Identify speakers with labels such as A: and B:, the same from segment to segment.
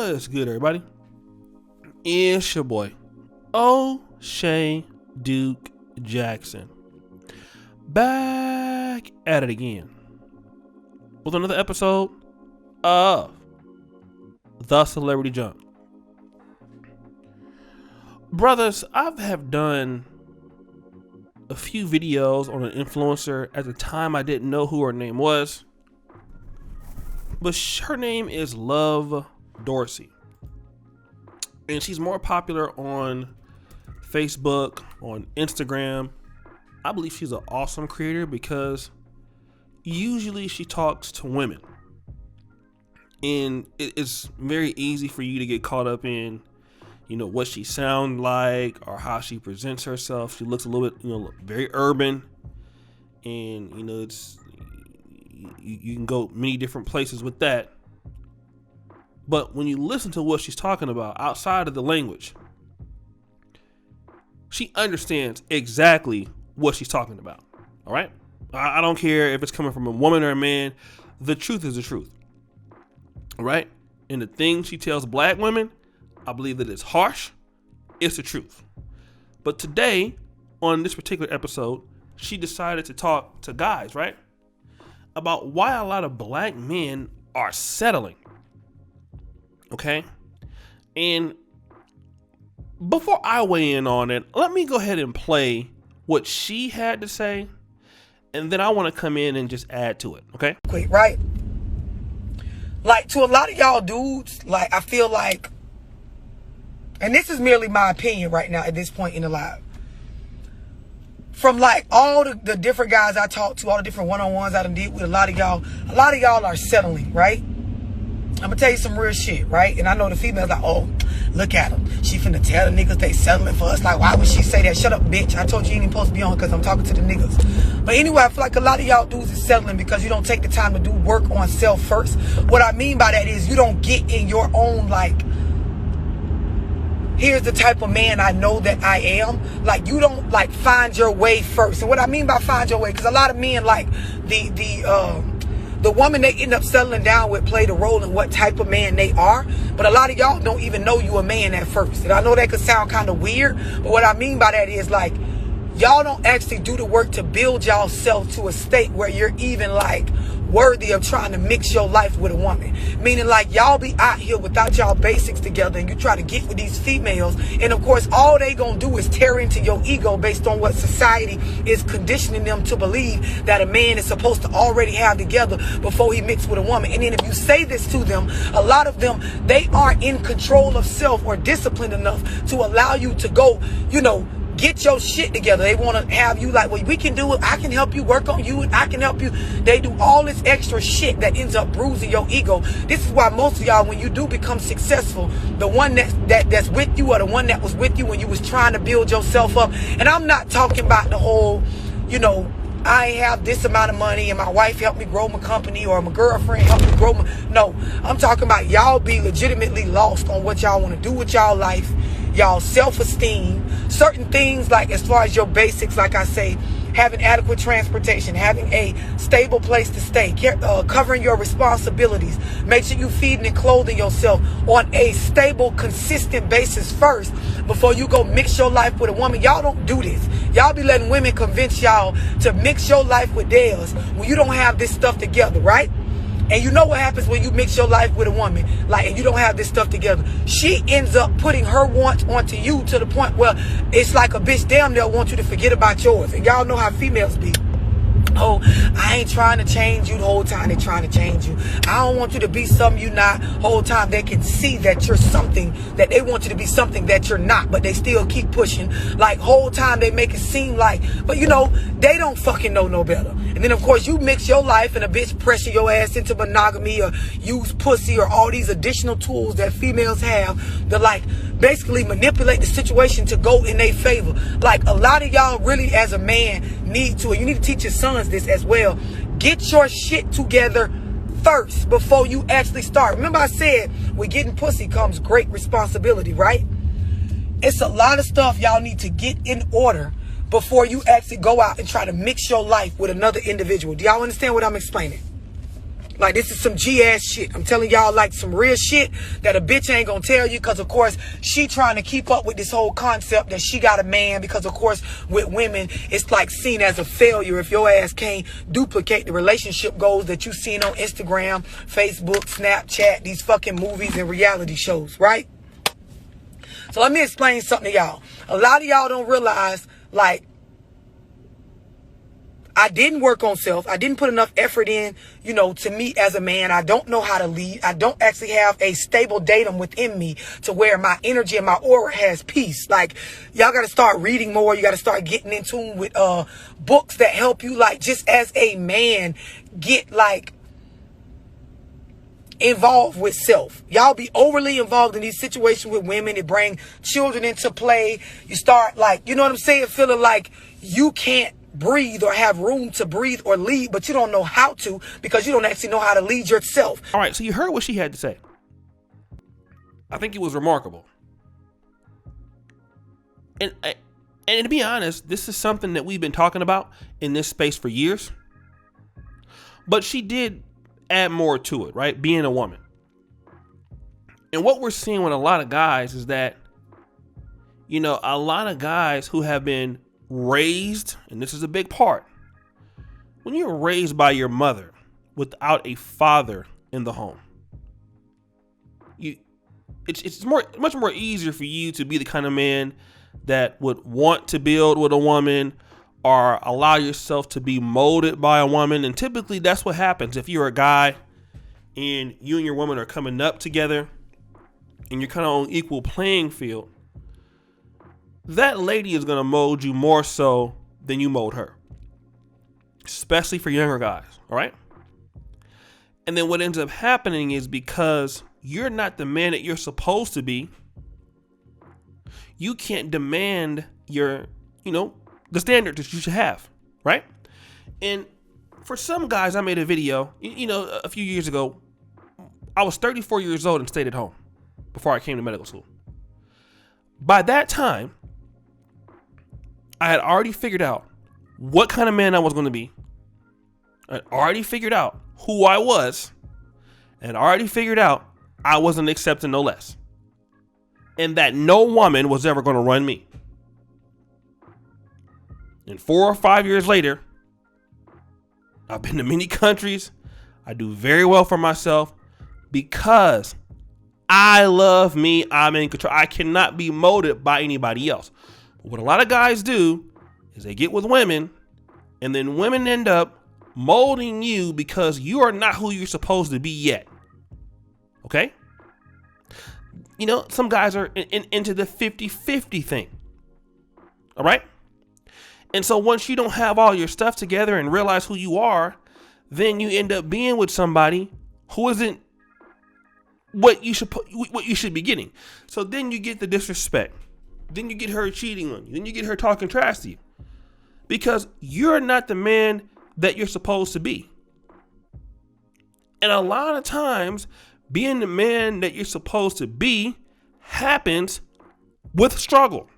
A: What's good, everybody? It's your boy, O'Shea Duke Jackson, back at it again with another episode of The Celebrity Junk. Brothers, I have done a few videos on an influencer. At the time, I didn't know who her name was, but her name is Love Dorsey, and she's more popular on Facebook, on Instagram. I believe she's an awesome creator because usually she talks to women, and it's very easy for you to get caught up in, you know, what she sounds like or how she presents herself. She looks a little bit, very urban, and it's you can go many different places with that. But when you listen to what she's talking about outside of the language, she understands exactly what she's talking about. All right? I don't care if it's coming from a woman or a man. The truth is the truth. All right? And the thing she tells black women, I believe that it's harsh. It's the truth. But today, on this particular episode, she decided to talk to guys, right? About why a lot of black men are settling. Okay? And before I weigh in on it, let me go ahead and play what she had to say, and then I want to come in and just add to it, okay?
B: Quick, right? Like, to a lot of y'all dudes, like, I feel like, and this is merely my opinion right now at this point in the live, from like all the different guys I talked to, all the different one-on-ones I done did with a lot of y'all are settling, right? I'm gonna tell you some real shit, right? And I know the females like, oh, look at them. She finna tell the niggas they settling for us. Like, why would she say that? Shut up, bitch. I told you ain't even supposed to be on because I'm talking to the niggas. But anyway, I feel like a lot of y'all dudes is settling because you don't take the time to do work on self first. What I mean by that is you don't get in your own, like, here's the type of man I know that I am. Like, you don't, like, find your way first. And what I mean by find your way, because a lot of men, like, the woman they end up settling down with play the role in what type of man they are. But a lot of y'all don't even know you a man at first. And I know that could sound kind of weird, but what I mean by that is, like, y'all don't actually do the work to build y'all self to a state where you're even, like, worthy of trying to mix your life with a woman. Meaning, like, y'all be out here without y'all basics together and you try to get with these females, and of course all they gonna do is tear into your ego based on what society is conditioning them to believe that a man is supposed to already have together before he mix with a woman. And then if you say this to them, a lot of them, they aren't in control of self or disciplined enough to allow you to go, get your shit together. They want to have you like, well, we can do it. I can help you work on you. And I can help you. They do all this extra shit that ends up bruising your ego. This is why most of y'all, when you do become successful, the one that's with you or the one that was with you when you was trying to build yourself up. And I'm not talking about the whole, I have this amount of money and my wife helped me grow my company or my girlfriend helped me grow no, I'm talking about y'all be legitimately lost on what y'all want to do with y'all life, y'all self-esteem, certain things like as far as your basics, like I say, having adequate transportation, having a stable place to stay, covering your responsibilities, make sure you feeding and clothing yourself on a stable, consistent basis first before you go mix your life with a woman. Y'all don't do this. Y'all be letting women convince y'all to mix your life with theirs when you don't have this stuff together, right? And you know what happens when you mix your life with a woman, like, and you don't have this stuff together. She ends up putting her wants onto you to the point where it's like a bitch damn near want you to forget about yours. And y'all know how females be. Oh, I ain't trying to change you the whole time they trying to change you. I don't want you to be something you're not. Whole time they can see that you're something, that they want you to be something that you're not, but they still keep pushing. Like, whole time they make it seem like, but they don't fucking know no better. And then of course you mix your life and a bitch pressure your ass into monogamy or use pussy or all these additional tools that females have to, like, basically manipulate the situation to go in their favor. Like, a lot of y'all really as a man need to, and you need to teach your sons this as well, get your shit together first before you actually start. Remember I said with getting pussy comes great responsibility, right? It's a lot of stuff y'all need to get in order before you actually go out and try to mix your life with another individual. Do y'all understand what I'm explaining? Like, this is some G-ass shit. I'm telling y'all, like, some real shit that a bitch ain't gonna tell you, because, of course, she trying to keep up with this whole concept that she got a man, because, of course, with women, it's, like, seen as a failure if your ass can't duplicate the relationship goals that you seen on Instagram, Facebook, Snapchat, these fucking movies and reality shows, right? So let me explain something to y'all. A lot of y'all don't realize, like, I didn't work on self. I didn't put enough effort in, you know, to me as a man. I don't know how to lead. I don't actually have a stable datum within me to where my energy and my aura has peace. Like, y'all got to start reading more. You got to start getting in tune with books that help you, like, just as a man, get, like, involved with self. Y'all be overly involved in these situations with women. It bring children into play. You start, like, you know what I'm saying, feeling like you can't breathe or have room to breathe or lead, but you don't know how to, because you don't actually know how to lead yourself.
A: All right, so you heard what she had to say. I think it was remarkable. And to be honest, this is something that we've been talking about in this space for years. But she did add more to it, right? Being a woman. And what we're seeing with a lot of guys is that, you know, a lot of guys who have been raised, and this is a big part, when you're raised by your mother without a father in the home, it's much more easier for you to be the kind of man that would want to build with a woman or allow yourself to be molded by a woman. And typically that's what happens if you're a guy and you and your woman are coming up together and you're kind of on equal playing field. That lady is going to mold you more so than you mold her, especially for younger guys. All right. And then what ends up happening is, because you're not the man that you're supposed to be, you can't demand your, you know, the standard that you should have. Right. And for some guys, I made a video, you know, a few years ago. I was 34 years old and stayed at home before I came to medical school. By that time, I had already figured out what kind of man I was going to be. I had already figured out who I was, and already figured out I wasn't accepting no less, and that no woman was ever going to run me. And 4 or 5 years later, I've been to many countries. I do very well for myself because I love me. I'm in control. I cannot be molded by anybody else. What a lot of guys do is they get with women, and then women end up molding you because you are not who you're supposed to be yet. Okay? You know, some guys are into the 50-50 thing. All right? And so once you don't have all your stuff together and realize who you are, then you end up being with somebody who isn't what you should be getting. So then you get the disrespect. Then you get her cheating on you. Then you get her talking trash to you. Because you're not the man that you're supposed to be. And a lot of times, being the man that you're supposed to be happens with struggle.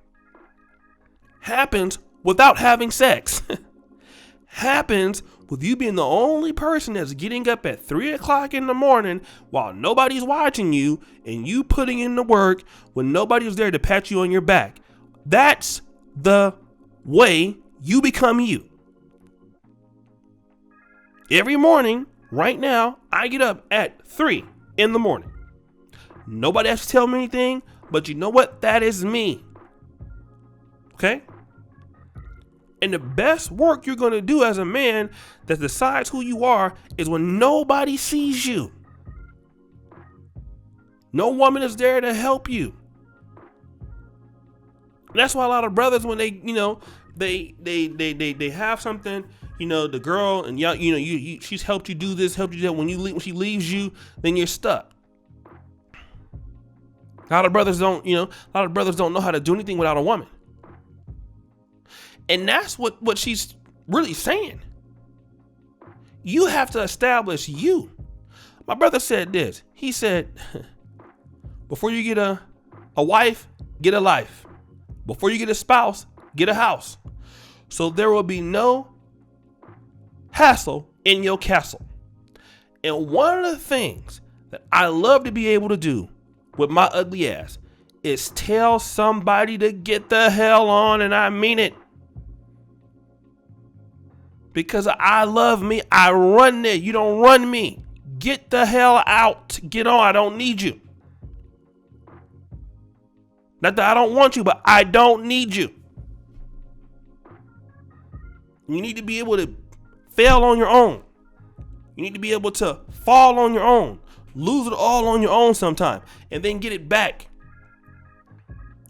A: Happens without having sex. Happens with you being the only person that's getting up at 3 o'clock in the morning while nobody's watching you, and you putting in the work when nobody's there to pat you on your back. That's the way you become you. Every morning, right now, I get up at 3 in the morning. Nobody has to tell me anything, but you know what? That is me. Okay? And the best work you're going to do as a man that decides who you are is when nobody sees you. No woman is there to help you. And that's why a lot of brothers, when they, you know, they have something, you know, the girl, and she's helped you do this, helped you do that. When she leaves you, then you're stuck. A lot of brothers don't know how to do anything without a woman. And that's what she's really saying. You have to establish you. My brother said this. He said, before you get a wife, get a life. Before you get a spouse, get a house. So there will be no hassle in your castle. And one of the things that I love to be able to do with my ugly ass is tell somebody to get the hell on, and I mean it. Because I love me, I run there. You don't run me. Get the hell out. Get on. I don't need you. Not that I don't want you, but I don't need you. You need to be able to fail on your own. You need to be able to fall on your own. Lose it all on your own sometime. And then get it back.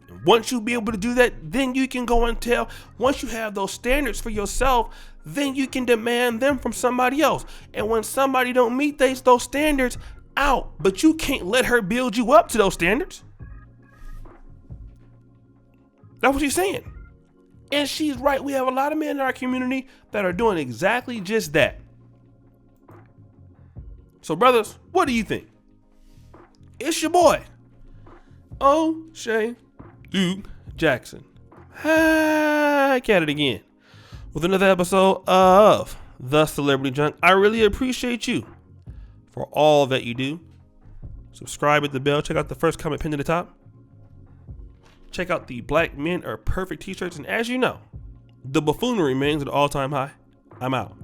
A: And once you be able to do that, then you can go and tell. Once you have those standards for yourself, then you can demand them from somebody else. And when somebody don't meet those standards, out. But you can't let her build you up to those standards. That's what she's saying. And she's right. We have a lot of men in our community that are doing exactly just that. So, brothers, what do you think? It's your boy, O'Shea Duke Jackson. Back at it again with another episode of The Celebrity Junk. I really appreciate you for all that you do. Subscribe, hit the bell. Check out the first comment pinned to the top. Check out the Black Men Are Perfect t-shirts. And as you know, the buffoonery remains at an all-time high. I'm out.